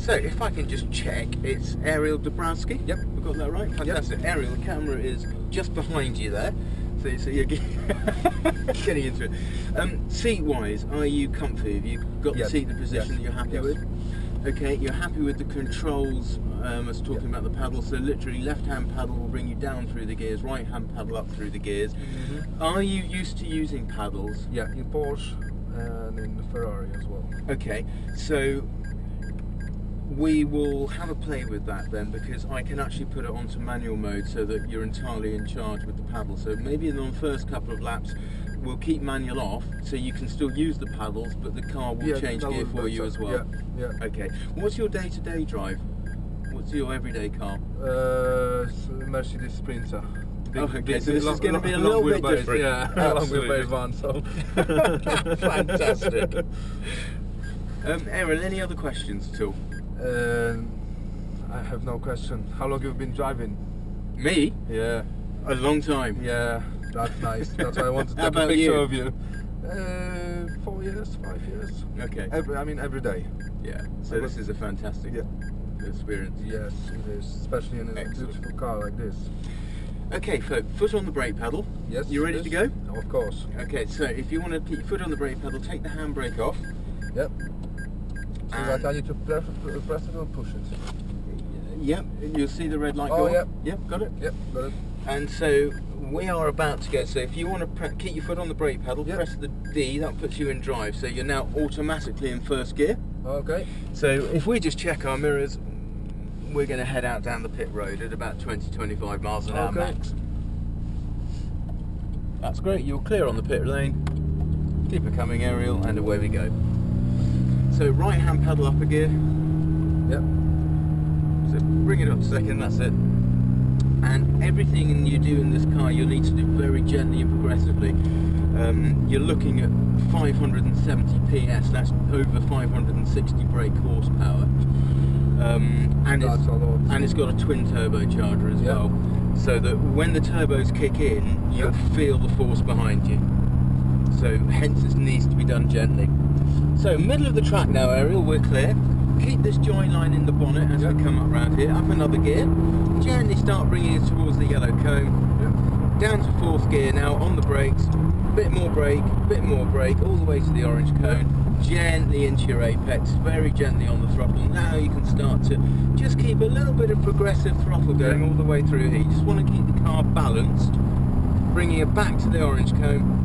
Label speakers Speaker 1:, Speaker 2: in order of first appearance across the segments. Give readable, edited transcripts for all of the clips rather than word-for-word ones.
Speaker 1: So if I can just check, it's Ariel Dabrowski.
Speaker 2: Yep.
Speaker 1: We've got that right? Fantastic. Yep. Ariel, the camera is just behind you there. So you're getting into it. Seat-wise, are you comfy? Have you got the seat in a position that you're happy with? Okay, you're happy with the controls, as talking about the paddle, so literally left-hand paddle will bring you down through the gears, right-hand paddle up through the gears. Are you used to using paddles?
Speaker 2: Yeah, in Porsche and in the Ferrari as well.
Speaker 1: Okay, so we will have a play with that then, because I can actually put it onto manual mode so that you're entirely in charge with the paddle. So maybe in the first couple of laps we'll keep manual off so you can still use the paddles, but the car will change gear for you as well.
Speaker 2: Yeah.
Speaker 1: Okay. What's your day-to-day drive? What's your everyday car?
Speaker 2: Mercedes Sprinter.
Speaker 1: Okay, so this is going to be a little bit different.
Speaker 2: Yeah, long wheelbase one, so.
Speaker 1: Fantastic. Aaron, any other questions at all?
Speaker 2: I have no question. How long have you been driving?
Speaker 1: Me?
Speaker 2: Yeah.
Speaker 1: A long time.
Speaker 2: Yeah, that's nice. That's why I wanted to
Speaker 1: How
Speaker 2: take a
Speaker 1: about
Speaker 2: picture
Speaker 1: you?
Speaker 2: of you. 4 years, 5 years.
Speaker 1: Okay.
Speaker 2: Every day.
Speaker 1: Yeah. So this is a fantastic experience.
Speaker 2: Yes, it is, especially in a beautiful car like this.
Speaker 1: Okay, foot on the brake pedal.
Speaker 2: Yes.
Speaker 1: You ready to go?
Speaker 2: Of course.
Speaker 1: Okay, so if you want to put your foot on the brake pedal, take the handbrake off.
Speaker 2: Yep. So that I need to press it or push it?
Speaker 1: Yep, you'll see the red light go on. Yep, got it?
Speaker 2: Yep, got it.
Speaker 1: And so we are about to go, so if you want to keep your foot on the brake pedal, press the D, that puts you in drive, so you're now automatically in first gear.
Speaker 2: Okay.
Speaker 1: So if we just check our mirrors, we're going to head out down the pit road at about 20-25 miles an hour max. That's great, you're clear on the pit lane. Keep it coming, Ariel, and away we go. So right hand pedal up a gear.
Speaker 2: Yep.
Speaker 1: So bring it up a second, that's it. And everything you do in this car you'll need to do very gently and progressively. You're looking at 570 PS, that's over 560 brake horsepower. And it's got a twin turbocharger as well, so that when the turbos kick in, you'll feel the force behind you. So hence it needs to be done gently. So middle of the track now, Ariel, we're clear. Keep this join line in the bonnet as we come up round here. Up another gear. Gently start bringing it towards the yellow cone. Down to fourth gear now on the brakes. Bit more brake, all the way to the orange cone. Gently into your apex, very gently on the throttle. Now you can start to just keep a little bit of progressive throttle going all the way through here. You just want to keep the car balanced, bringing it back to the orange cone.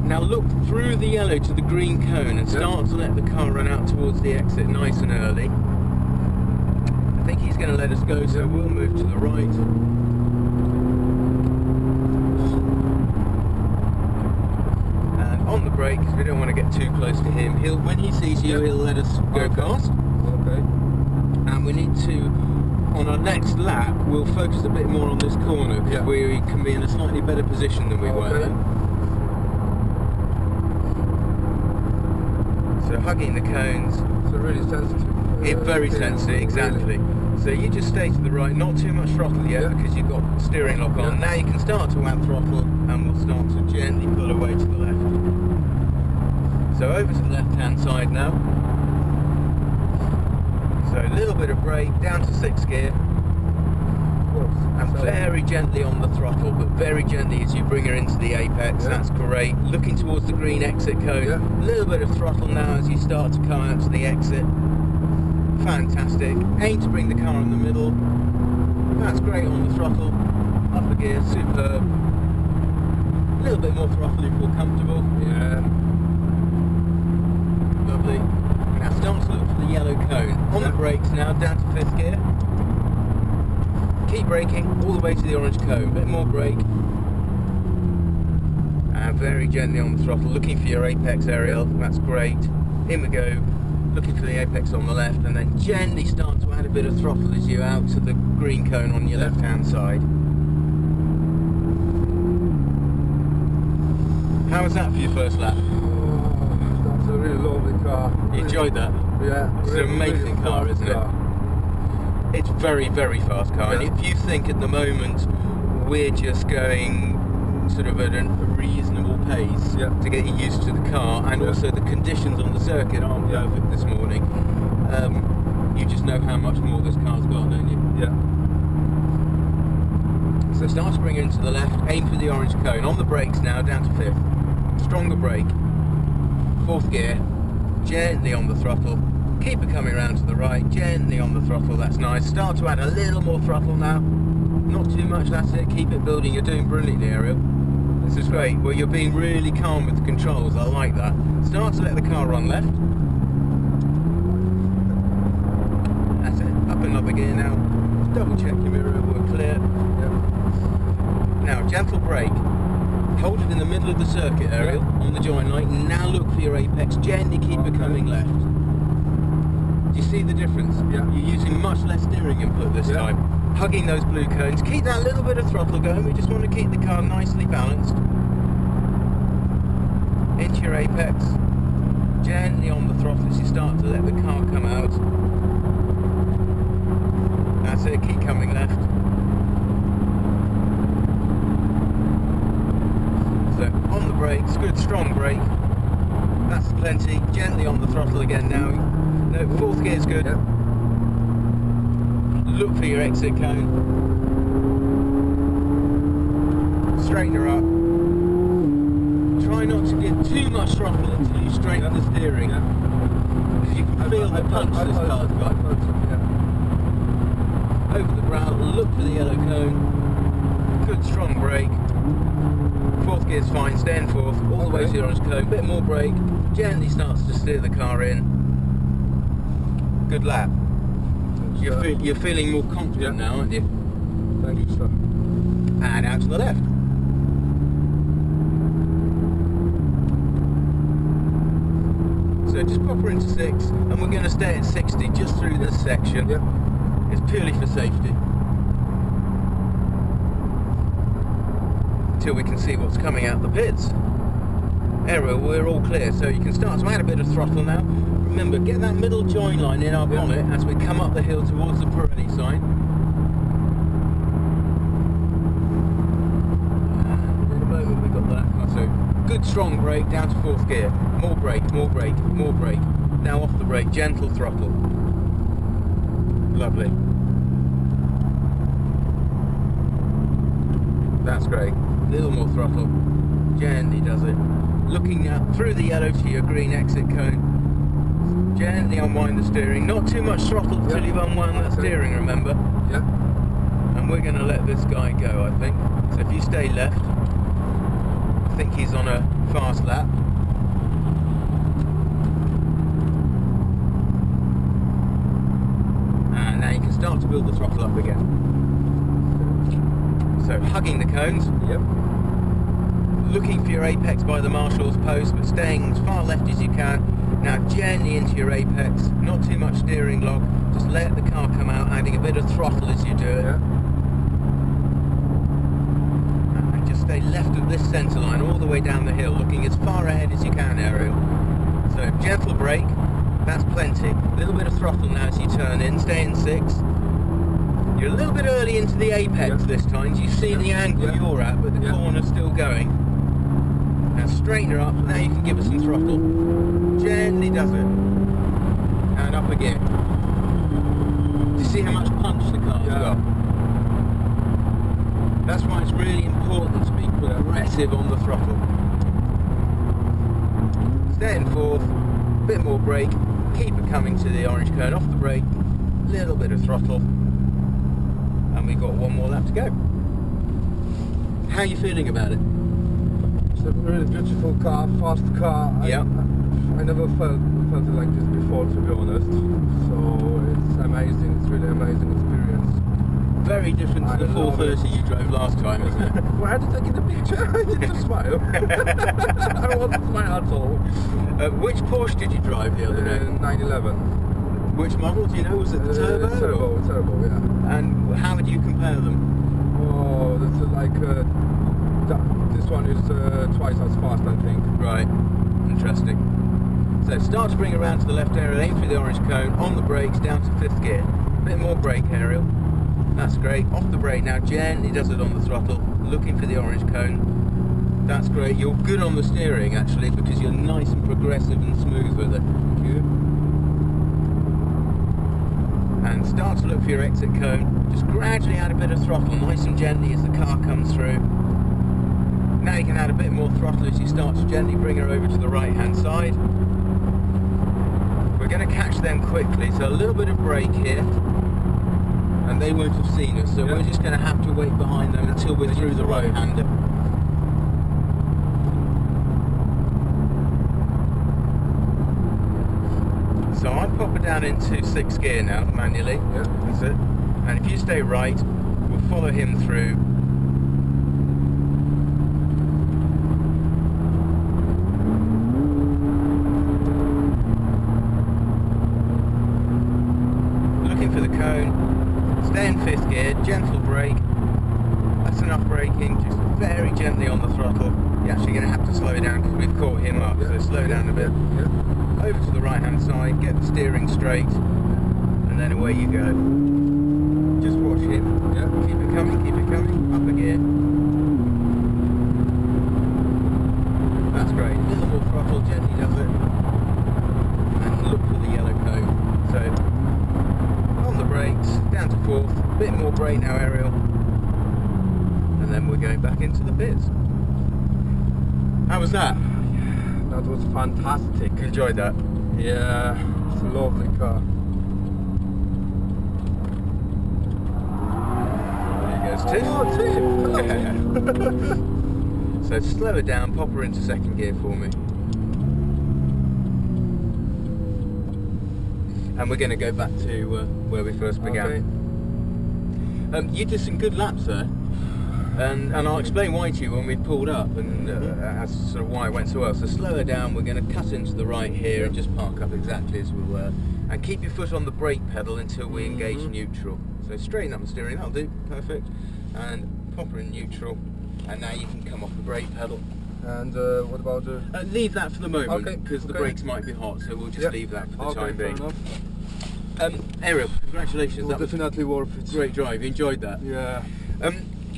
Speaker 1: Now look through the yellow to the green cone and start to let the car run out towards the exit nice and early. I think he's going to let us go, so we'll move to the right. And on the brake, because we don't want to get too close to him, when he sees you, he'll let us go past.
Speaker 2: Okay.
Speaker 1: And we need to, on our next lap, we'll focus a bit more on this corner, because we can be in a slightly better position than we were then. So hugging the cones.
Speaker 2: So really sensitive.
Speaker 1: Very sensitive, exactly. Really. So you just stay to the right, not too much throttle yet because you've got steering lock on. Now you can start to add throttle and we'll start to gently pull away to the left. So over to the left hand side now. So a little bit of brake, down to 6th gear. And very gently on the throttle, but very gently as you bring her into the apex. That's great. Looking towards the green exit cone. A little bit of throttle now as you start to come out to the exit. Fantastic. Aim to bring the car in the middle. That's great on the throttle. Up a gear, superb. A little bit more throttle if you're comfortable. Lovely. Now start to look for the yellow cone. On the brakes now, down to 5th gear. Keep braking all the way to the orange cone, bit more brake, and very gently on the throttle, looking for your apex, Ariel. That's great. In we go, looking for the apex on the left, and then gently start to add a bit of throttle as you out to the green cone on your left hand side. How was that for your first lap?
Speaker 2: That's a really lovely car.
Speaker 1: You enjoyed that?
Speaker 2: Yeah.
Speaker 1: It's an amazing car, isn't it? It's very, very fast car, and if you think at the moment we're just going sort of at a reasonable pace to get you used to the car, and also the conditions on the circuit aren't perfect this morning, you just know how much more this car's got, don't you?
Speaker 2: Yeah.
Speaker 1: So start to bring into the left, aim for the orange cone. On the brakes now, down to 5th. Stronger brake. 4th gear. Gently on the throttle. Keep it coming round to the right. Gently on the throttle, that's nice. Start to add a little more throttle now. Not too much, that's it. Keep it building. You're doing brilliantly, Ariel. This is great. Well, you're being really calm with the controls. I like that. Start to let the car run left. That's it. Up another gear now. Double check your mirror. We're clear. Now, gentle brake. Hold it in the middle of the circuit, Ariel, on the join light. Now look for your apex. Gently keep it coming left. Do you see the difference?
Speaker 2: Yeah.
Speaker 1: You're using much less steering input this time. Hugging those blue cones. Keep that little bit of throttle going. We just want to keep the car nicely balanced. Into your apex. Gently on the throttle as you start to let the car come out. That's it. Keep coming left. So on the brakes, good strong brake. That's plenty. Gently on the throttle again now. No, 4th gear's good.
Speaker 2: Yeah.
Speaker 1: Look for your exit cone. Straighten her up. Try not to give too much throttle until you straighten the steering. Because you can feel the punch this car's got. Over the ground, look for the yellow cone. Good strong brake. 4th gear's fine, stay in 4th, all the way to the orange cone. Bit more brake, gently starts to steer the car in. Good lap. You're feeling more confident now, aren't you?
Speaker 2: Thank you, sir.
Speaker 1: And out to the left. So just pop her into 6, and we're going to stay at 60 just through this section.
Speaker 2: Yep.
Speaker 1: It's purely for safety. Till we can see what's coming out the pits. Ariel, we're all clear, so you can start to add a bit of throttle now. Remember, get that middle join line in our bonnet as we come up the hill towards the Pirelli sign. In a moment we've got that. So, good strong brake down to 4th gear. More brake, more brake, more brake. Now off the brake, gentle throttle. Lovely. That's great. Little more throttle. Gently does it. Looking out through the yellow to your green exit cone. Gently unwind the steering. Not too much throttle until you've unwound that steering, remember?
Speaker 2: Yeah.
Speaker 1: And we're going to let this guy go, I think. So if you stay left, I think he's on a fast lap. And now you can start to build the throttle up again. So hugging the cones.
Speaker 2: Yep.
Speaker 1: Looking for your apex by the marshal's post, but staying as far left as you can. Now gently into your apex, not too much steering lock, just let the car come out, adding a bit of throttle as you do it.
Speaker 2: Yeah.
Speaker 1: And just stay left of this centre line all the way down the hill, looking as far ahead as you can, Ariel. So gentle brake, that's plenty. A little bit of throttle now as you turn in, stay in 6. You're a little bit early into the apex this time, you see the angle you're at, but the corner's still going. Now straighten her up, now you can give her some throttle. Gently does it. And up again. Do you see how much punch the car's got? That's why it's really important to be progressive on the throttle. Stay in 4th, bit more brake, keep it coming to the orange cone, off the brake, little bit of throttle. And we've got one more lap to go. How are you feeling about it?
Speaker 2: It's a really beautiful car, fast car. I never felt it like this before, to be honest. So it's amazing. It's really amazing experience.
Speaker 1: Very different to the 430 you drove last time, isn't it?
Speaker 2: Why did I get a picture? I need to smile. I don't want to smile at all.
Speaker 1: Which Porsche did you drive the other day?
Speaker 2: 911.
Speaker 1: Which model? Do you know? Was it the turbo?
Speaker 2: Turbo, yeah.
Speaker 1: And how would you compare them?
Speaker 2: Oh, this is like this one is twice as fast, I think.
Speaker 1: Right. Interesting. So start to bring around to the left area, aim for the orange cone, on the brakes, down to 5th gear. A bit more brake, Ariel. That's great. Off the brake now, gently does it on the throttle, looking for the orange cone. That's great. You're good on the steering, actually, because you're nice and progressive and smooth with it.
Speaker 2: Thank you.
Speaker 1: start to look for your exit cone. Just gradually add a bit of throttle, nice and gently as the car comes through. Now you can add a bit more throttle as you start to gently bring her over to the right hand side. We're going to catch them quickly, so a little bit of brake here, and they won't have seen us, so we're just going to have to wait behind them until we're through the right-hander. So I'd pop her down into 6th gear now, manually.
Speaker 2: Yeah.
Speaker 1: That's it. And if you stay right, we'll follow him through. For the cone, stay in 5th gear, gentle brake, that's enough braking, just very gently on the throttle. You're actually going to have to slow down because we've caught him up, so slow down a bit. Over to the right hand side, get the steering straight, and then away you go. Just watch him, keep it coming, up a gear. That's great, a little more throttle, gently does it, and look for the yellow cone. So on the brakes, down to 4th, a bit more brake now Ariel, and then we're going back into the pits. How was that?
Speaker 2: That was fantastic.
Speaker 1: Enjoyed that?
Speaker 2: Yeah, it's a lovely car.
Speaker 1: There you go, Tiff.
Speaker 2: Oh, Tiff!
Speaker 1: So slow it down, pop her into 2nd gear for me. And we're going to go back to where we first began.
Speaker 2: Okay.
Speaker 1: You did some good laps there, and I'll explain why to you when we pulled up, and as sort of why it went so well. So slow her down, we're going to cut into the right here and just park up exactly as we were, and keep your foot on the brake pedal until we engage neutral. So straighten up the steering, that'll do, perfect, and pop her in neutral, and now you can come off the brake pedal.
Speaker 2: And what about the...
Speaker 1: leave that for the moment,
Speaker 2: Okay,
Speaker 1: because the brakes might be hot, so we'll just leave that for the time being.
Speaker 2: Enough.
Speaker 1: Ariel, congratulations.
Speaker 2: That was definitely worth it.
Speaker 1: Great drive, you enjoyed that?
Speaker 2: Yeah.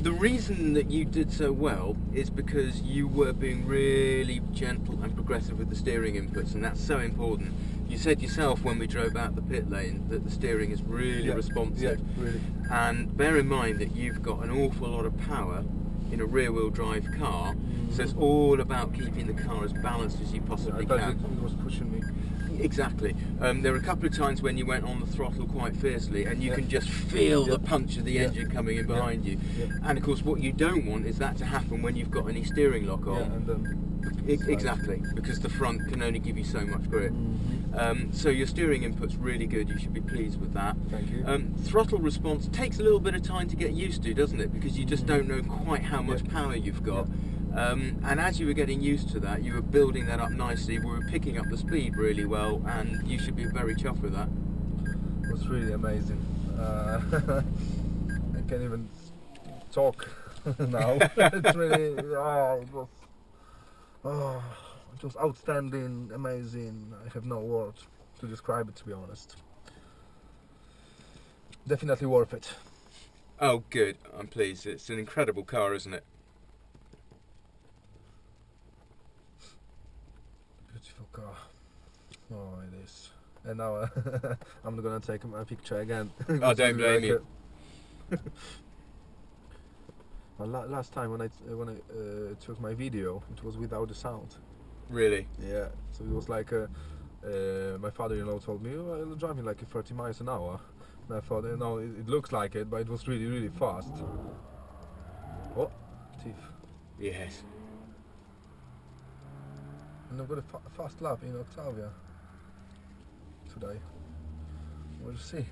Speaker 1: The reason that you did so well is because you were being really gentle and progressive with the steering inputs, and that's so important. You said yourself when we drove out the pit lane that the steering is really responsive.
Speaker 2: Yeah, really.
Speaker 1: And bear in mind that you've got an awful lot of power in a rear-wheel drive car, so it's all about keeping the car as balanced as you possibly can.
Speaker 2: It was pushing me.
Speaker 1: Exactly. There were a couple of times when you went on the throttle quite fiercely, and you can just feel the punch of the engine coming in behind you. And of course, what you don't want is that to happen when you've got any steering lock on.
Speaker 2: And then
Speaker 1: exactly, because the front can only give you so much grip. So your steering input's really good. You should be pleased with that.
Speaker 2: Thank you.
Speaker 1: Throttle response takes a little bit of time to get used to, doesn't it? Because you just don't know quite how much power you've got. And as you were getting used to that, you were building that up nicely. We were picking up the speed really well, and you should be very chuffed with that.
Speaker 2: It was really amazing. I can't even talk now. It's really it was outstanding, amazing. I have no words to describe it, to be honest. Definitely worth it.
Speaker 1: Oh, good. I'm pleased. It's an incredible car, isn't it?
Speaker 2: Beautiful car. Oh, it is. And now I'm gonna take my picture again.
Speaker 1: I don't blame you.
Speaker 2: Well, last time when I took my video, it was without the sound.
Speaker 1: Really?
Speaker 2: Yeah. So it was like my father-in-law told me, "Oh, I'm driving like 30 miles an hour." And I thought, no, it looks like it, but it was really, really fast. Oh, thief.
Speaker 1: Yes.
Speaker 2: And I've got a fast lap in Octavia today. We'll see.